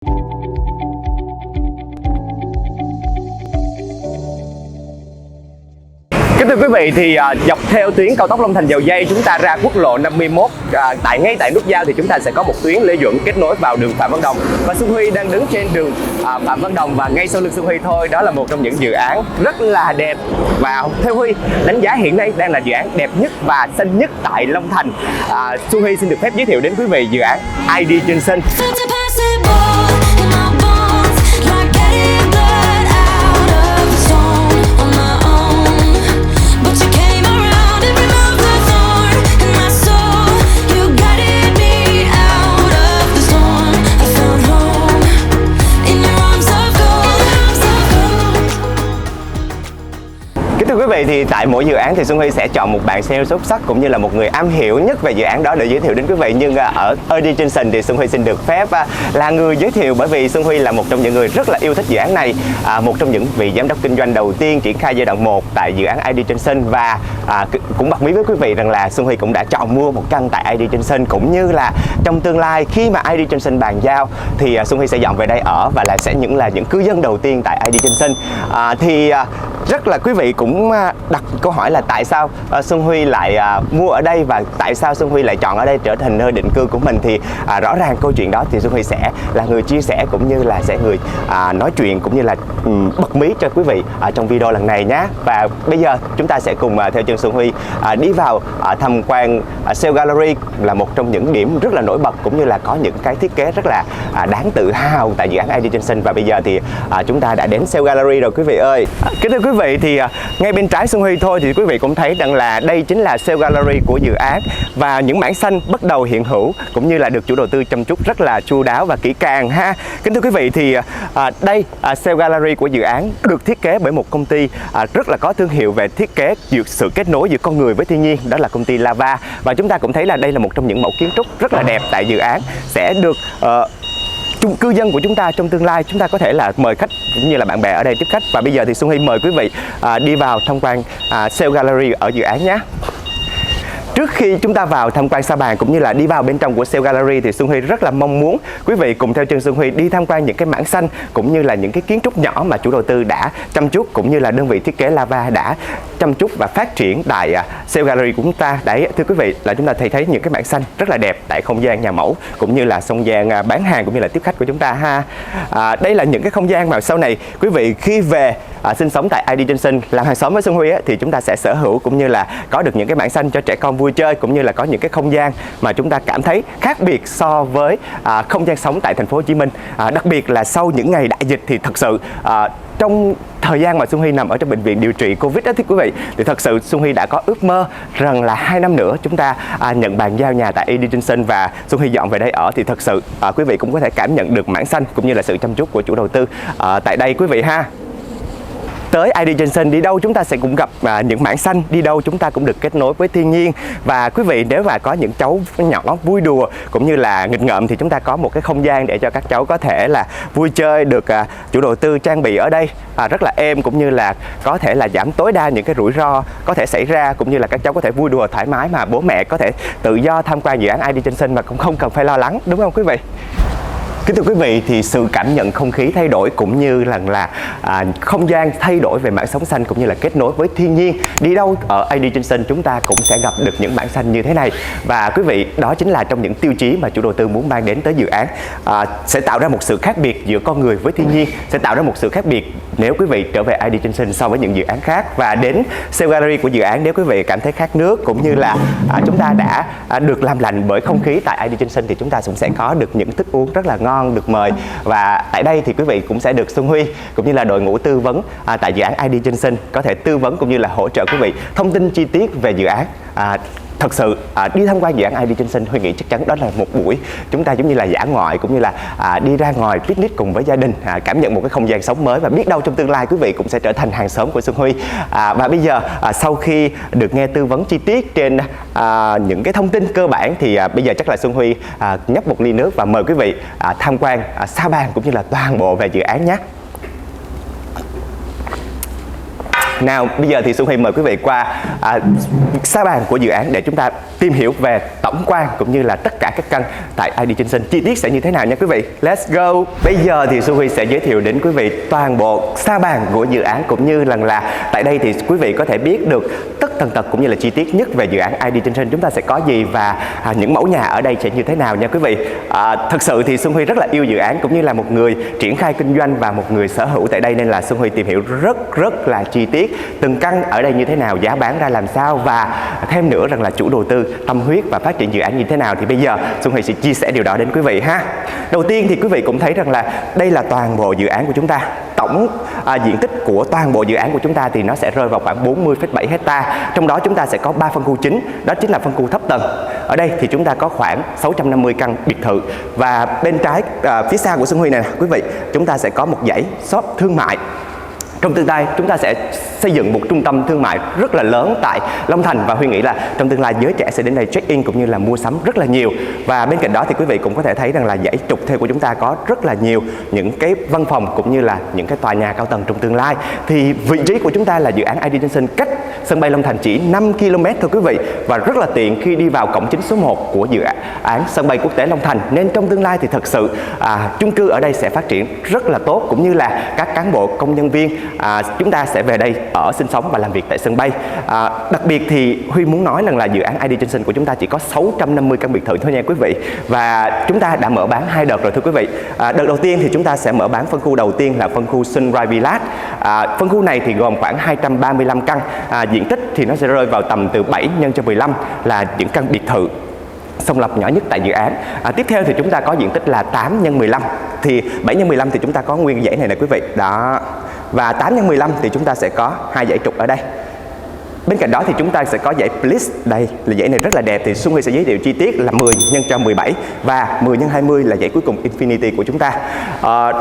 Kính thưa quý vị, thì dọc theo tuyến cao tốc Long Thành - Dầu Giây, chúng ta ra quốc lộ 51, ngay tại nút giao thì chúng ta sẽ có một tuyến Lê Duẩn kết nối vào đường Phạm Văn Đồng. Và Xuân Huy đang đứng trên đường Phạm Văn Đồng, và ngay sau lưng Xuân Huy thôi, đó là một trong những dự án rất là đẹp. Và theo Huy đánh giá hiện nay đang là dự án đẹp nhất và xanh nhất tại Long Thành. Xuân Huy xin được phép giới thiệu đến quý vị dự án ID Johnson. Thưa quý vị, thì tại mỗi dự án thì Xuân Huy sẽ chọn một bạn sale xuất sắc cũng như là một người am hiểu nhất về dự án đó để giới thiệu đến quý vị. Nhưng ở ID Johnson thì Xuân Huy xin được phép là người giới thiệu, bởi vì Xuân Huy là một trong những người rất là yêu thích dự án này, một trong những vị giám đốc kinh doanh đầu tiên triển khai giai đoạn 1 tại dự án ID Johnson. Và cũng bật mí với quý vị rằng là Xuân Huy cũng đã chọn mua một căn tại ID Johnson, cũng như là trong tương lai khi mà ID Johnson bàn giao thì Xuân Huy sẽ dọn về đây ở và sẽ là những cư dân đầu tiên tại ID Johnson. Rất là quý vị cũng đặt câu hỏi là tại sao Xuân Huy lại mua ở đây và tại sao Xuân Huy lại chọn ở đây trở thành nơi định cư của mình. Thì rõ ràng câu chuyện đó thì Xuân Huy sẽ là người chia sẻ, cũng như là sẽ người nói chuyện, cũng như là bật mí cho quý vị trong video lần này nhé. Và bây giờ chúng ta sẽ cùng theo chân Xuân Huy đi vào tham quan Sale Gallery, là một trong những điểm rất là nổi bật, cũng như là có những cái thiết kế rất là đáng tự hào tại dự án ID Johnson. Và bây giờ thì chúng ta đã đến Sale Gallery rồi quý vị ơi. Kính thưa quý vị, thì ngay bên trái Xuân Huy thôi thì quý vị cũng thấy rằng là đây chính là Sale Gallery của dự án, và những mảng xanh bắt đầu hiện hữu, cũng như là được chủ đầu tư chăm chút rất là chu đáo và kỹ càng ha. Kính thưa quý vị, thì đây Sale Gallery của dự án được thiết kế bởi một công ty rất là có thương hiệu về thiết kế sự kết nối giữa con người với thiên nhiên, đó là công ty Lava. Và chúng ta cũng thấy là đây là một trong những mẫu kiến trúc rất là đẹp tại dự án, sẽ được cư dân của chúng ta trong tương lai chúng ta có thể là mời khách cũng như là bạn bè ở đây tiếp khách. Và bây giờ thì Xuân Huy mời quý vị đi vào tham quan Sale Gallery ở dự án nhé. Trước khi chúng ta vào tham quan sa bàn cũng như là đi vào bên trong của Sale Gallery thì Xuân Huy rất là mong muốn quý vị cùng theo chân Xuân Huy đi tham quan những cái mảng xanh, cũng như là những cái kiến trúc nhỏ mà chủ đầu tư đã chăm chút, cũng như là đơn vị thiết kế Lava đã chăm chút và phát triển tại Sale Gallery của chúng ta. Đấy, thưa quý vị, là chúng ta thấy những cái mảng xanh rất là đẹp tại không gian nhà mẫu, cũng như là không gian bán hàng cũng như là tiếp khách của chúng ta ha. Đây là những cái không gian mà sau này quý vị khi về sinh sống tại ID Johnson làm hàng xóm với Xuân Huy thì chúng ta sẽ sở hữu, cũng như là có được những cái mảng xanh cho trẻ con vui chơi, cũng như là có những cái không gian mà chúng ta cảm thấy khác biệt so với không gian sống tại thành phố Hồ Chí Minh. Đặc biệt là sau những ngày đại dịch thì thật sự trong thời gian mà Xuân Huy nằm ở trong bệnh viện điều trị Covid đó thưa quý vị, thì thật sự Xuân Huy đã có ước mơ rằng là 2 năm nữa chúng ta nhận bàn giao nhà tại ID Johnson và Xuân Huy dọn về đây ở. Thì thật sự quý vị cũng có thể cảm nhận được mảng xanh cũng như là sự chăm chút của chủ đầu tư tại đây quý vị ha. Tới ID Johnson đi đâu chúng ta sẽ cũng gặp những mảng xanh, đi đâu chúng ta cũng được kết nối với thiên nhiên. Và quý vị nếu mà có những cháu nhỏ vui đùa cũng như là nghịch ngợm thì chúng ta có một cái không gian để cho các cháu có thể là vui chơi, được chủ đầu tư trang bị ở đây rất là êm, cũng như là có thể là giảm tối đa những cái rủi ro có thể xảy ra, cũng như là các cháu có thể vui đùa thoải mái mà bố mẹ có thể tự do tham quan dự án ID Johnson mà cũng không cần phải lo lắng, đúng không quý vị? Kính thưa quý vị, thì sự cảm nhận không khí thay đổi, cũng như là không gian thay đổi về mảng sống xanh, cũng như là kết nối với thiên nhiên. Đi đâu ở ID Johnson chúng ta cũng sẽ gặp được những mảng xanh như thế này. Và quý vị, đó chính là trong những tiêu chí mà chủ đầu tư muốn mang đến tới dự án, sẽ tạo ra một sự khác biệt giữa con người với thiên nhiên, sẽ tạo ra một sự khác biệt nếu quý vị trở về ID Johnson so với những dự án khác. Và đến Sale Gallery của dự án, nếu quý vị cảm thấy khát nước, cũng như là chúng ta đã được làm lành bởi không khí tại ID Johnson, thì chúng ta cũng sẽ có được những thức uống rất là ngon được mời. Và tại đây thì quý vị cũng sẽ được Xuân Huy cũng như là đội ngũ tư vấn tại dự án ID Johnson có thể tư vấn cũng như là hỗ trợ quý vị thông tin chi tiết về dự án. Thật sự đi tham quan dự án ID Johnson, Huy nghĩ chắc chắn đó là một buổi chúng ta giống như là dã ngoại, cũng như là đi ra ngoài picnic cùng với gia đình, cảm nhận một cái không gian sống mới, và biết đâu trong tương lai quý vị cũng sẽ trở thành hàng xóm của Xuân Huy. Và bây giờ sau khi được nghe tư vấn chi tiết trên những cái thông tin cơ bản thì bây giờ chắc là Xuân Huy nhấp một ly nước và mời quý vị tham quan sa bàn cũng như là toàn bộ về dự án nhé. Nào bây giờ thì Xuân Huy mời quý vị qua sa bàn của dự án để chúng ta tìm hiểu về tổng quan cũng như là tất cả các căn tại ID Johnson chi tiết sẽ như thế nào nha quý vị. Let's go. Bây giờ thì Xuân Huy sẽ giới thiệu đến quý vị toàn bộ sa bàn của dự án, cũng như là tại đây thì quý vị có thể biết được tất tần tật cũng như là chi tiết nhất về dự án ID Johnson chúng ta sẽ có gì và những mẫu nhà ở đây sẽ như thế nào nha quý vị. Thật sự thì Xuân Huy rất là yêu dự án, cũng như là một người triển khai kinh doanh và một người sở hữu tại đây, nên là Xuân Huy tìm hiểu rất là chi tiết từng căn ở đây như thế nào, giá bán ra làm sao, và thêm nữa rằng là chủ đầu tư tâm huyết và phát triển dự án như thế nào. Thì bây giờ Xuân Huy sẽ chia sẻ điều đó đến quý vị ha. Đầu tiên thì quý vị cũng thấy rằng là đây là toàn bộ dự án của chúng ta. Tổng diện tích của toàn bộ dự án của chúng ta thì nó sẽ rơi vào khoảng 40,7 hecta. Trong đó chúng ta sẽ có 3 phân khu chính, đó chính là phân khu thấp tầng. Ở đây thì chúng ta có khoảng 650 căn biệt thự, và bên trái phía sau của Xuân Huy này nè quý vị, chúng ta sẽ có một dãy shop thương mại. Trong tương lai chúng ta sẽ xây dựng một trung tâm thương mại rất là lớn tại Long Thành, và Huy nghĩ là trong tương lai giới trẻ sẽ đến đây check-in cũng như là mua sắm rất là nhiều. Và bên cạnh đó thì quý vị cũng có thể thấy rằng là dãy trục theo của chúng ta có rất là nhiều những cái văn phòng cũng như là những cái tòa nhà cao tầng trong tương lai. Thì vị trí của chúng ta là dự án ID Johnson cách sân bay Long Thành chỉ 5 km thôi quý vị, và rất là tiện khi đi vào cổng chính số 1 của dự án sân bay quốc tế Long Thành. Nên trong tương lai thì thật sự chung cư ở đây sẽ phát triển rất là tốt, cũng như là các cán bộ công nhân viên chúng ta sẽ về đây ở sinh sống và làm việc tại sân bay. Đặc biệt thì Huy muốn nói rằng là dự án ID Johnson của chúng ta chỉ có 650 căn biệt thự thôi nha quý vị, và chúng ta đã mở bán 2 đợt rồi thưa quý vị. Đợt đầu tiên thì chúng ta sẽ mở bán phân khu đầu tiên là phân khu Sunrise Village. Phân khu này thì gồm khoảng 235 căn, diện tích thì nó sẽ rơi vào tầm từ 7 x 15 là những căn biệt thự song lập nhỏ nhất tại dự án. Tiếp theo thì chúng ta có diện tích là 8 x 15, thì 7 x 15 thì chúng ta có nguyên dãy này nè quý vị đó, và 8 x 15 thì chúng ta sẽ có 2 dãy trục ở đây. Bên cạnh đó thì chúng ta sẽ có dãy Bliss, đây là dãy này rất là đẹp, thì Xuân Huy sẽ giới thiệu chi tiết là 10 x 17 và 10 x 20 là dãy cuối cùng Infinity của chúng ta.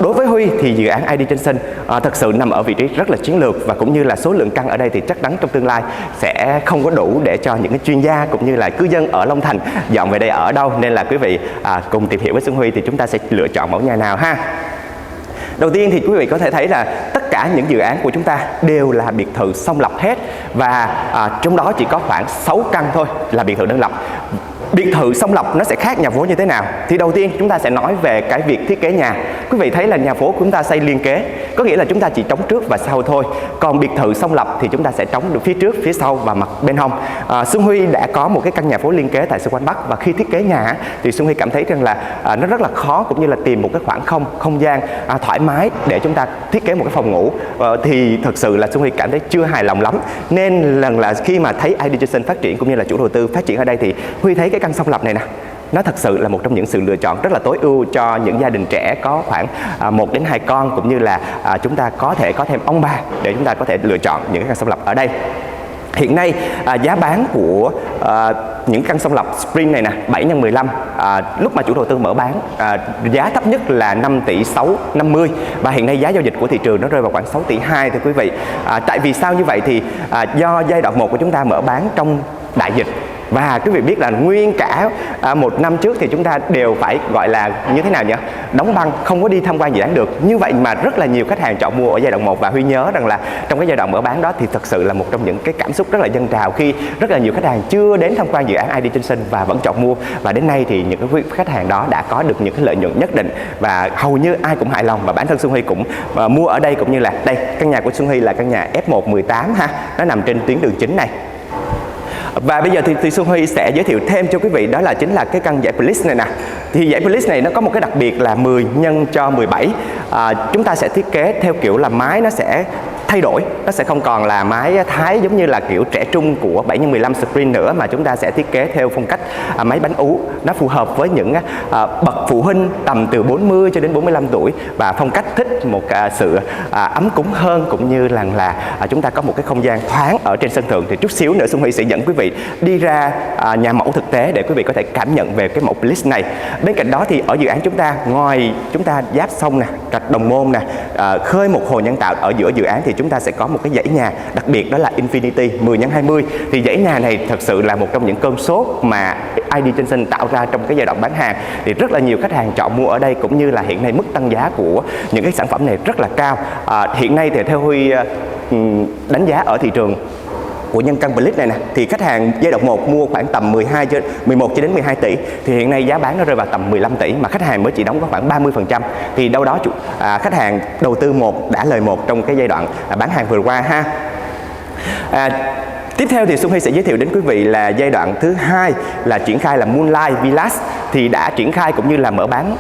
Đối với Huy thì dự án ID Johnson thật sự nằm ở vị trí rất là chiến lược, và cũng như là số lượng căn ở đây thì chắc chắn trong tương lai sẽ không có đủ để cho những cái chuyên gia cũng như là cư dân ở Long Thành dọn về đây ở đâu, nên là quý vị cùng tìm hiểu với Xuân Huy thì chúng ta sẽ lựa chọn mẫu nhà nào ha. Đầu tiên thì quý vị có thể thấy là tất cả những dự án của chúng ta đều là biệt thự song lập hết, và trong đó chỉ có khoảng 6 căn thôi là biệt thự đơn lập. Biệt thự song lập nó sẽ khác nhà phố như thế nào? Thì đầu tiên chúng ta sẽ nói về cái việc thiết kế nhà. Quý vị thấy là nhà phố của chúng ta xây liên kế, có nghĩa là chúng ta chỉ trống trước và sau thôi. Còn biệt thự song lập thì chúng ta sẽ trống được phía trước, phía sau và mặt bên hông. Xuân Huy đã có một cái căn nhà phố liên kế tại Xuân Quang Bắc, và khi thiết kế nhà thì Xuân Huy cảm thấy rằng là nó rất là khó, cũng như là tìm một cái khoảng không gian thoải mái để chúng ta thiết kế một cái phòng ngủ. Thì thật sự là Xuân Huy cảm thấy chưa hài lòng lắm, nên là khi mà thấy ID Johnson phát triển cũng như là chủ đầu tư phát triển ở đây thì Huy thấy cái căn song lập này nè, nó thật sự là một trong những sự lựa chọn rất là tối ưu cho những gia đình trẻ có khoảng 1 đến 2 con, cũng như là chúng ta có thể có thêm ông bà để chúng ta có thể lựa chọn những cái căn song lập ở đây. Hiện nay giá bán của những căn song lập Spring này nè 7 x 15 lúc mà chủ đầu tư mở bán giá thấp nhất là 5 tỷ 650, và hiện nay giá giao dịch của thị trường nó rơi vào khoảng 6 tỷ 2 thưa quý vị. Tại vì sao như vậy thì do giai đoạn 1 của chúng ta mở bán trong đại dịch, và quý vị biết là nguyên cả một năm trước thì chúng ta đều phải gọi là như thế nào nhỉ, đóng băng, không có đi tham quan dự án được. Như vậy mà rất là nhiều khách hàng chọn mua ở giai đoạn 1, và Huy nhớ rằng là trong cái giai đoạn mở bán đó thì thật sự là một trong những cái cảm xúc rất là dâng trào khi rất là nhiều khách hàng chưa đến tham quan dự án ID Johnson và vẫn chọn mua. Và đến nay thì những cái khách hàng đó đã có được những cái lợi nhuận nhất định, và hầu như ai cũng hài lòng, và bản thân Xuân Huy cũng mua ở đây. Cũng như là đây, căn nhà của Xuân Huy là căn nhà F118 ha, nó nằm trên tuyến đường chính này. Và bây giờ thì Xuân Huy sẽ giới thiệu thêm cho quý vị, đó là chính là cái căn dãy Bliss này nè. Thì dãy Bliss này nó có một cái đặc biệt là 10 x 17. Chúng ta sẽ thiết kế theo kiểu là mái nó sẽ thay đổi, nó sẽ không còn là mái Thái giống như là kiểu trẻ trung của 7 x 15 Spring nữa, mà chúng ta sẽ thiết kế theo phong cách máy bánh ú. Nó phù hợp với những bậc phụ huynh tầm từ 40 cho đến 45 tuổi, và phong cách thích một sự ấm cúng hơn, cũng như là chúng ta có một cái không gian thoáng ở trên sân thượng. Thì chút xíu nữa Xuân Huy sẽ dẫn quý vị đi ra nhà mẫu thực tế để quý vị có thể cảm nhận về cái mẫu Bliss này. Bên cạnh đó thì ở dự án chúng ta, ngoài chúng ta giáp sông nè, rạch Đồng Môn nè, khơi một hồ nhân tạo ở giữa dự án, thì chúng ta sẽ có một cái dãy nhà đặc biệt, đó là Infinity 10 x 20. Thì dãy nhà này thật sự là một trong những cơn sốt mà ID Johnson tạo ra trong cái giai đoạn bán hàng, thì rất là nhiều khách hàng chọn mua ở đây, cũng như là hiện nay mức tăng giá của những cái sản phẩm này rất là cao. Hiện nay thì theo Huy đánh giá ở thị trường của Nhân Căn Blitz này nè, thì khách hàng giai đoạn 1 mua khoảng tầm 11 cho đến 12 tỷ, thì hiện nay giá bán nó rơi vào tầm 15 tỷ mà khách hàng mới chỉ đóng có khoảng 30%, thì đâu đó khách hàng đầu tư đã lời 1 trong cái giai đoạn bán hàng vừa qua ha. Tiếp theo thì Xuân Huy sẽ giới thiệu đến quý vị là giai đoạn thứ 2 là triển khai là Moonlight Villas, thì đã triển khai cũng như là mở bán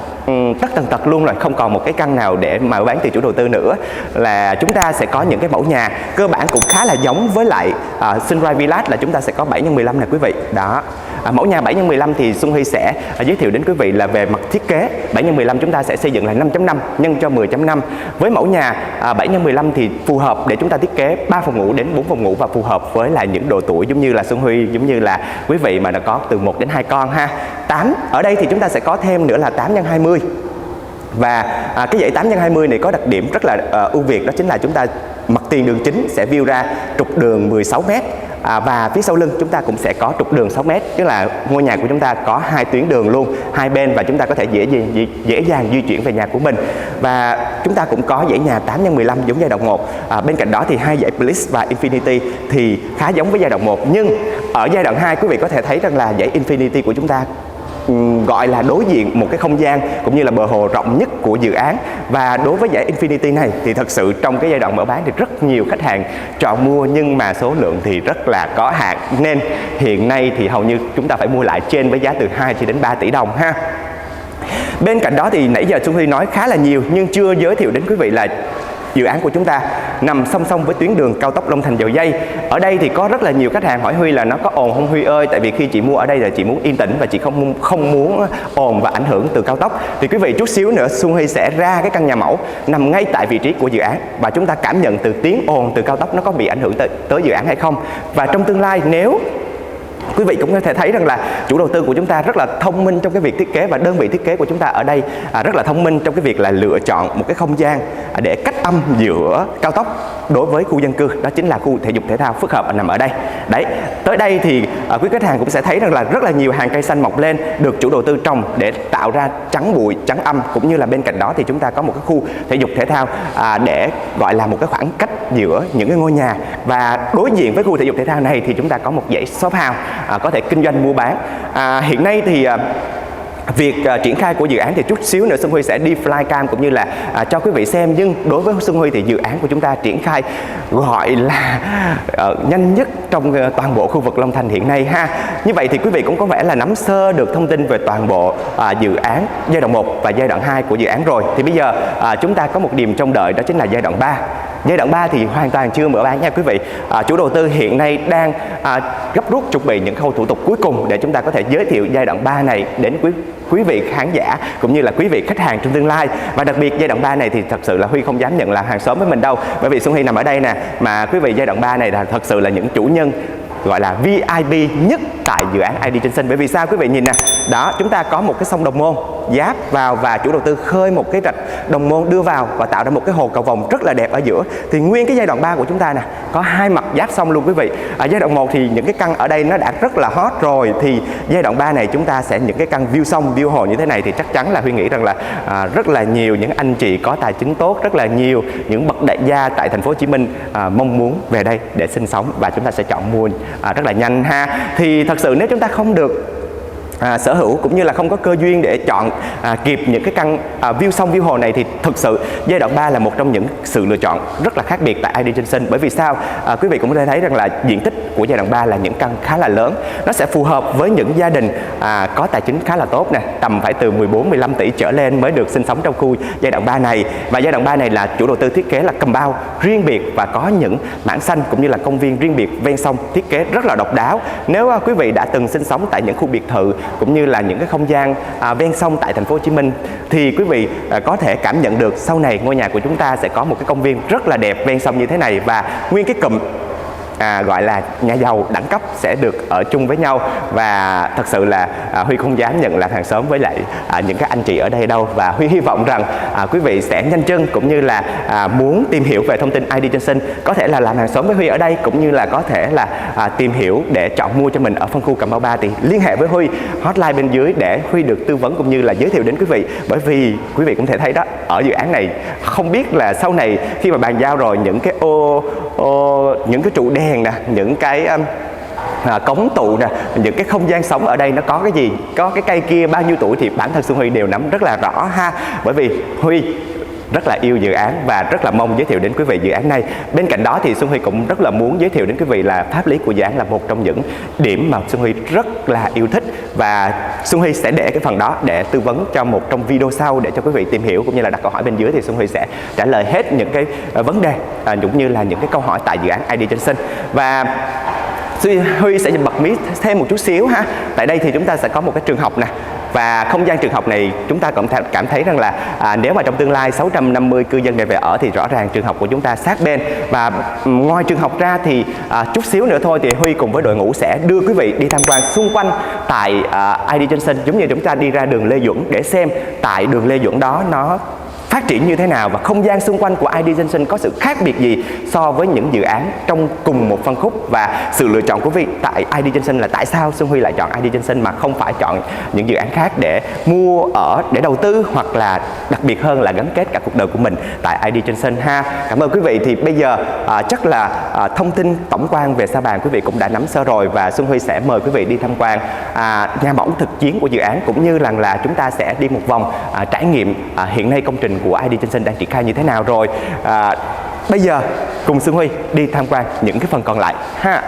tất tần tật luôn rồi, không còn một cái căn nào để mở bán từ chủ đầu tư nữa. Là chúng ta sẽ có những cái mẫu nhà cơ bản cũng khá là giống với lại Sunrise Villas, là chúng ta sẽ có 7x15 này quý vị. Đó. Mẫu nhà 7x15 thì Xuân Huy sẽ giới thiệu đến quý vị là về mặt thiết kế. 7x15 chúng ta sẽ xây dựng là 5.5 nhân cho 10.5. Với mẫu nhà 7x15 thì phù hợp để chúng ta thiết kế 3 phòng ngủ đến 4 phòng ngủ, và phù hợp với lại những độ tuổi giống như là Xuân Huy, giống như là quý vị mà nó có từ 1 đến 2 con ha. 8 ở đây thì chúng ta sẽ có thêm nữa là 8x20. Và cái dãy 8x20 này có đặc điểm rất là ưu việt, đó chính là chúng ta mặt tiền đường chính sẽ view ra trục đường 16m. Và phía sau lưng chúng ta cũng sẽ có trục đường 6m, tức là ngôi nhà của chúng ta có 2 tuyến đường luôn, hai bên, và chúng ta có thể dễ dàng di chuyển về nhà của mình. Và chúng ta cũng có dãy nhà 8x15 giống giai đoạn 1. Bên cạnh đó thì hai dãy Bliss và Infinity thì khá giống với giai đoạn 1, nhưng ở giai đoạn 2 quý vị có thể thấy rằng là dãy Infinity của chúng ta gọi là đối diện một cái không gian cũng như là bờ hồ rộng nhất của dự án. Và đối với dãy Infinity này thì thật sự trong cái giai đoạn mở bán thì rất nhiều khách hàng chọn mua, nhưng mà số lượng thì rất là có hạn, nên hiện nay thì hầu như chúng ta phải mua lại trên với giá từ 2 cho đến 3 tỷ đồng ha. Bên cạnh đó thì nãy giờ Xuân Huy nói khá là nhiều nhưng chưa giới thiệu đến quý vị là dự án của chúng ta nằm song song với tuyến đường cao tốc Long Thành - Dầu Giây. Ở đây thì có rất là nhiều khách hàng hỏi Huy là nó có ồn không Huy ơi, tại vì khi chị mua ở đây là chị muốn yên tĩnh và chị không muốn ồn và ảnh hưởng từ cao tốc. Thì quý vị chút xíu nữa Xuân Huy sẽ ra cái căn nhà mẫu nằm ngay tại vị trí của dự án, và chúng ta cảm nhận từ tiếng ồn từ cao tốc nó có bị ảnh hưởng tới dự án hay không. Và trong tương lai nếu quý vị cũng có thể thấy rằng là chủ đầu tư của chúng ta rất là thông minh trong cái việc thiết kế, và đơn vị thiết kế của chúng ta ở đây rất là thông minh trong cái việc là lựa chọn một cái không gian để cách âm giữa cao tốc đối với khu dân cư, đó chính là khu thể dục thể thao phức hợp nằm ở đây. Đấy, tới đây thì quý khách hàng cũng sẽ thấy rằng là rất là nhiều hàng cây xanh mọc lên được chủ đầu tư trồng để tạo ra chắn bụi, chắn âm, cũng như là bên cạnh đó thì chúng ta có một cái khu thể dục thể thao để gọi là một cái khoảng cách giữa những cái ngôi nhà. Và đối diện với khu thể dục thể thao này thì chúng ta có một dãy shop house có thể kinh doanh mua bán. Hiện nay thì việc triển khai của dự án thì chút xíu nữa Xuân Huy sẽ đi flycam cũng như là cho quý vị xem, nhưng đối với Xuân Huy thì dự án của chúng ta triển khai gọi là nhanh nhất trong toàn bộ khu vực Long Thành hiện nay ha. Như vậy thì quý vị cũng có vẻ là nắm sơ được thông tin về toàn bộ dự án giai đoạn 1 và giai đoạn 2 của dự án rồi. Thì bây giờ chúng ta có một điểm trông đợi, đó chính là giai đoạn 3. Giai đoạn 3 thì hoàn toàn chưa mở bán nha quý vị. Chủ đầu tư hiện nay đang gấp rút chuẩn bị những khâu thủ tục cuối cùng để chúng ta có thể giới thiệu giai đoạn 3 này đến quý vị khán giả cũng như là quý vị khách hàng trong tương lai. Và đặc biệt giai đoạn 3 này thì thật sự là Huy không dám nhận làm hàng xóm với mình đâu, bởi vì Xuân Huy nằm ở đây nè, mà quý vị giai đoạn 3 này là thật sự là những chủ nhân gọi là VIP nhất tại dự án ID Johnson. Bởi vì sao quý vị nhìn nè, đó chúng ta có một cái sông Đồng Môn giáp vào, và chủ đầu tư khơi một cái rạch Đồng Môn đưa vào và tạo ra một cái hồ cầu vồng rất là đẹp ở giữa. Thì nguyên cái giai đoạn 3 của chúng ta nè có hai mặt giáp sông luôn quý vị. Giai đoạn 1 thì những cái căn ở đây nó đã rất là hot rồi, thì giai đoạn 3 này chúng ta sẽ những cái căn view sông view hồ như thế này thì chắc chắn là Huy nghĩ rằng là rất là nhiều những anh chị có tài chính tốt, rất là nhiều những bậc đại gia tại thành phố Hồ Chí Minh mong muốn về đây để sinh sống, và chúng ta sẽ chọn mua rất là nhanh ha. Thì thật sự nếu chúng ta không được sở hữu cũng như là không có cơ duyên để chọn kịp những cái căn view sông view hồ này thì thực sự giai đoạn 3 là một trong những sự lựa chọn rất là khác biệt tại ID Johnson. Bởi vì sao? Quý vị cũng có thể thấy rằng là diện tích của giai đoạn 3 là những căn khá là lớn, nó sẽ phù hợp với những gia đình có tài chính khá là tốt nè, tầm phải từ 14-15 tỷ trở lên mới được sinh sống trong khu giai đoạn 3 này. Và giai đoạn 3 này là chủ đầu tư thiết kế là compound riêng biệt và có những mảng xanh cũng như là công viên riêng biệt ven sông, thiết kế rất là độc đáo. Nếu quý vị đã từng sinh sống tại những khu biệt thự cũng như là những cái không gian ven sông tại thành phố Hồ Chí Minh thì quý vị có thể cảm nhận được sau này ngôi nhà của chúng ta sẽ có một cái công viên rất là đẹp ven sông như thế này. Và nguyên cái cụm gọi là nhà giàu đẳng cấp sẽ được ở chung với nhau. Và thật sự là Huy không dám nhận là hàng xóm với lại những các anh chị ở đây đâu. Và Huy hy vọng rằng quý vị sẽ nhanh chân cũng như là muốn tìm hiểu về thông tin ID Johnson, có thể là làm hàng xóm với Huy ở đây, cũng như là có thể là tìm hiểu để chọn mua cho mình ở phân khu Cà Mau 3 thì liên hệ với Huy, hotline bên dưới để Huy được tư vấn cũng như là giới thiệu đến quý vị. Bởi vì quý vị cũng thể thấy đó, ở dự án này không biết là sau này khi mà bàn giao rồi, những cái những cái trụ đèn nè, những cái cống tụ nè, những cái không gian sống ở đây nó có cái gì, có cái cây kia bao nhiêu tuổi thì bản thân Xuân Huy đều nắm rất là rõ ha. Bởi vì Huy rất là yêu dự án và rất là mong giới thiệu đến quý vị dự án này. Bên cạnh đó thì Xuân Huy cũng rất là muốn giới thiệu đến quý vị là pháp lý của dự án là một trong những điểm mà Xuân Huy rất là yêu thích, và Xuân Huy sẽ để cái phần đó để tư vấn cho một trong video sau để cho quý vị tìm hiểu cũng như là đặt câu hỏi bên dưới, thì Xuân Huy sẽ trả lời hết những cái vấn đề cũng như là những cái câu hỏi tại dự án ID Johnson. Và Huy sẽ bật mí thêm một chút xíu ha. Tại đây thì chúng ta sẽ có một cái trường học nè, và không gian trường học này chúng ta cũng cảm thấy rằng là nếu mà trong tương lai 650 cư dân này về ở thì rõ ràng trường học của chúng ta sát bên. Và ngoài trường học ra thì chút xíu nữa thôi thì Huy cùng với đội ngũ sẽ đưa quý vị đi tham quan xung quanh tại ID Johnson, giống như chúng ta đi ra đường Lê Duẩn để xem tại đường Lê Duẩn đó nó phát triển như thế nào và không gian xung quanh của ID Johnson có sự khác biệt gì so với những dự án trong cùng một phân khúc. Và sự lựa chọn của quý vị tại ID Johnson là tại sao Xuân Huy lại chọn ID Johnson mà không phải chọn những dự án khác để mua ở, để đầu tư, hoặc là đặc biệt hơn là gắn kết cả cuộc đời của mình tại ID Johnson ha. Cảm ơn quý vị. Thì bây giờ chắc là thông tin tổng quan về Sa Bàn quý vị cũng đã nắm sơ rồi, và Xuân Huy sẽ mời quý vị đi tham quan nhà mẫu thực chiến của dự án, cũng như là chúng ta sẽ đi một vòng trải nghiệm hiện nay công trình của ID Johnson đang triển khai như thế nào rồi. Bây giờ cùng Xuân Huy đi tham quan những cái phần còn lại ha.